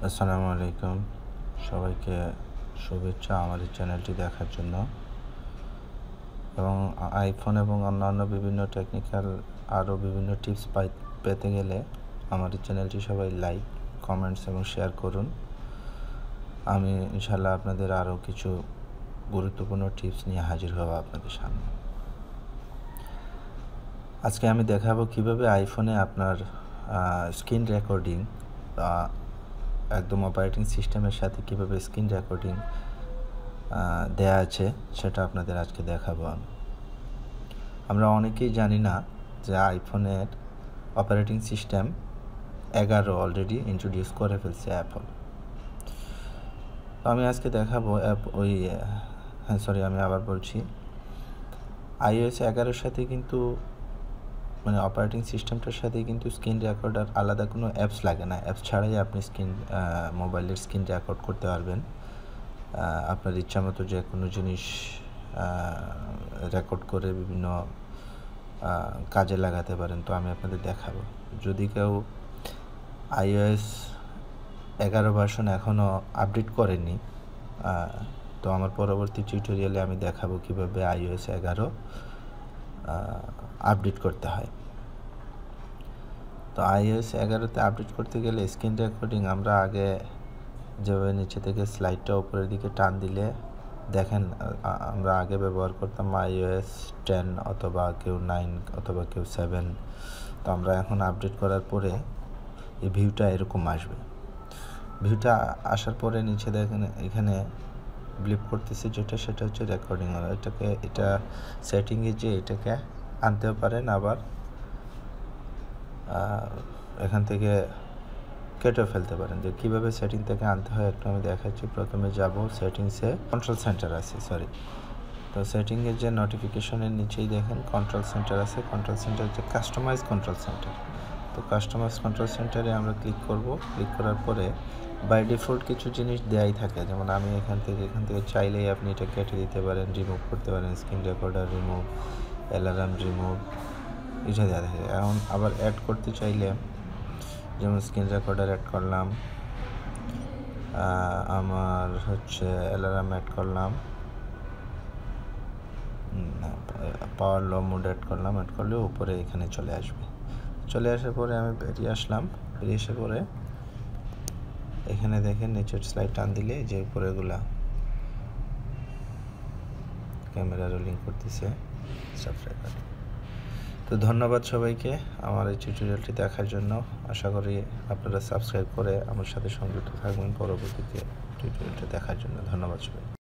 আসসালামু আলাইকুম, সবাইকে শুভেচ্ছা আমার এই চ্যানেলটি দেখার জন্য। এবং আইফোন এবং অন্যান্য বিভিন্ন টেকনিক্যাল আরও বিভিন্ন টিপস পেতে গেলে আমার এই চ্যানেলটি সবাই লাইক, কমেন্টস এবং শেয়ার করুন। আমি ইনশাআল্লাহ আপনাদের আরও কিছু গুরুত্বপূর্ণ টিপস নিয়ে হাজির হব আপনাদের সামনে। আজকে আমি দেখাবো কিভাবে আইফোনে আপনার স্ক্রিন রেকর্ডিং একদম অপারেটিং সিস্টেমের সাথে কিভাবে স্ক্রিন রেকর্ডিং দেয়া আছে সেটা আপনাদের আজকে দেখাবো। আমরা অনেকেই জানি না যে আইফোনের অপারেটিং সিস্টেম 11 অলরেডি ইন্ট্রোডিউস করে ফেলছে অ্যাপল। তো আমি আজকে দেখাবো আমি আবার বলছি, iOS 11 সাথে কিন্তু মানে অপারেটিং সিস্টেমটার সাথে কিন্তু স্ক্রিন রেকর্ডার আলাদা কোনো অ্যাপস লাগে না। অ্যাপস ছাড়াই আপনি মোবাইলের স্ক্রিন রেকর্ড করতে পারবেন। আপনার ইচ্ছা মতো যে কোনো জিনিস রেকর্ড করে বিভিন্ন কাজে লাগাতে পারেন। তো আমি আপনাদের দেখাবো। যদি কেউ iOS 11 ভার্সন এখনও আপডেট করেনি, তো আমার পরবর্তী টিউটোরিয়ালে আমি দেখাবো কিভাবে iOS 11 আপডেট করতে হয়। তো iOS 11-তে আপডেট করতে গেলে স্ক্রিন রেকর্ডিং আমরা আগে যেভাবে নিচে থেকে স্লাইডটা উপরের দিকে টান দিলে দেখেন, আমরা আগে ব্যবহার করতাম iOS 10 অথবা কেউ 9 অথবা কেউ 7। তো আমরা এখন আপডেট করার পরে এই ভিউটা এরকম আসবে। ভিউটা আসার পরে নিচে দেখেন এখানে ব্লিপ করতেছে সেটা হচ্ছে রেকর্ডিং। এটা সেটিংয়ে যে এটাকে আনতেও পারেন, আবার এখান থেকে কেটে ফেলতে পারেন। যে কীভাবে সেটিং থেকে আনতে হয় একটু আমি দেখাচ্ছি। প্রথমে যাব সেটিংসে, কন্ট্রোল সেন্টার আছে, তো সেটিংয়ের যে নোটিফিকেশনের নিচেই দেখেন কন্ট্রোল সেন্টার আছে। কন্ট্রোল সেন্টার হচ্ছে কাস্টমাইজ কন্ট্রোল সেন্টার। তো কাস্টমাইজ কন্ট্রোল সেন্টারে আমরা ক্লিক করব। ক্লিক করার পরে বাই ডিফল্ট কিছু জিনিস দেয়াই থাকে, যেমন আমি এখান থেকে চাইলেই আপনি এটা কেটে দিতে পারেন, রিমুভ করতে পারেন। Screen recorder remove, alarm remove, এটা দেওয়া থাকে। এখন আবার অ্যাড করতে চাইলে, যেমন স্ক্রিন রেকর্ডার অ্যাড করলাম, আমার হচ্ছে অ্যালার্ম অ্যাড করলাম, পাওয়ার লো মোড অ্যাড করলে উপরে এখানে চলে আসবে। চলে আসার পরে আমি বেরিয়ে আসলাম। বেরিয়ে আসার পরে এখানে দেখেন নিচের স্লাইড টান দিলে যে উপরেগুলা ক্যামেরা রোলিং করতেছে সব রেকর্ড। তো ধন্যবাদ সবাইকে আমার এই টিউটোরিয়ালটি দেখার জন্য। আশা করি আপনারা সাবস্ক্রাইব করে আমার সাথে সংযুক্ত থাকবেন পরবর্তীতে টিউটোরিয়ালটি দেখার জন্য। ধন্যবাদ সবাই।